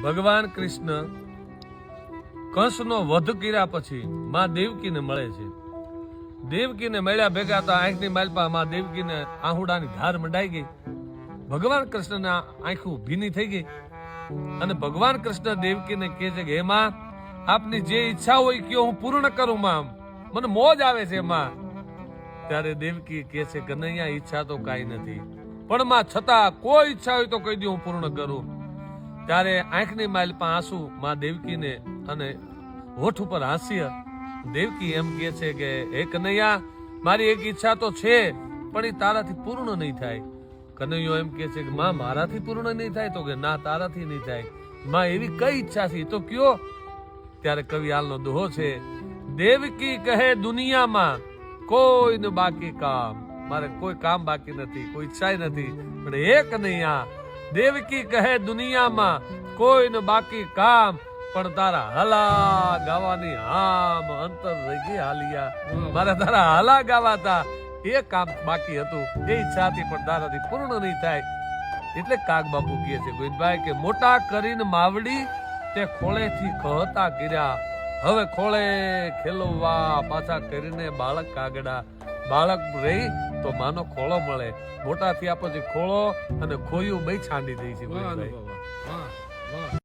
ભગવાન કૃષ્ણ કંસનો વધ કર્યા પછી માં દેવકીને મળે છે. દેવકીને મળ્યા ભેગા તો આંખની માલપા માં દેવકીને આહુડાની ધાર મંડાઈ ગઈ. ભગવાન કૃષ્ણના આંખું ભીની થઈ ગઈ અને ભગવાન કૃષ્ણ દેવકીને કહે છે કે હે માં, આપની જે ઈચ્છા હોય કે હું પૂર્ણ કરું માં, મને મોજ આવે છે માં. ત્યારે દેવકી કહે છે કે નહીં, ઈચ્છા તો કાંઈ નથી, પણ માં છતાં કોઈ ઈચ્છા હોય તો કહી દે, હું પૂર્ણ કરું. ત્યારે આંખની માલપા આંસુ માં દેવકીને અને હોઠ ઉપર હાસ્ય. દેવકી એમ કહે છે કે હે કનૈયા, મારી એક ઈચ્છા તો છે પણ એ તારાથી પૂર્ણ નહીં થાય. કનૈયો એમ કહે છે કે માં, મારાથી પૂર્ણ નહીં થાય? તો કે ના, તારાથી નહીં થાય. માં, એવી કઈ ઈચ્છા છે તો કયો. ત્યારે કવિ હાલનો દોહો છે, દેવકી કહે દુનિયામાં કોઈને બાકી કામ, મારે કોઈ કામ બાકી નથી, કોઈ ઈચ્છા નથી, પણ હે કનૈયા, દેવકી કહે દુનિયામાં કોઈને બાકી કામ, પણ તારા હાલા ગાવાની હામ અંતર રહી ગઈ હાલિયા. મારે તારા હાલા ગાવાતા એ કામ બાકી હતું, એ ઈચ્છા હતી પણ તારાથી પૂર્ણ નહીં થાય. એટલે કાગ બાપુ કહે છે ગોવિંદભાઈ કે મોટા કરીને માવડી તે ખોળેથી કહતા કર્યા, હવે ખોળે ખેલવા પાછા કરીને બાળક કાગડા. બાળક રહી તો માનો ખોળો મળે, મોટા થયા પછી ખોળો અને ખોયું બે છાંડી દે છે ગોવિંદભાઈ.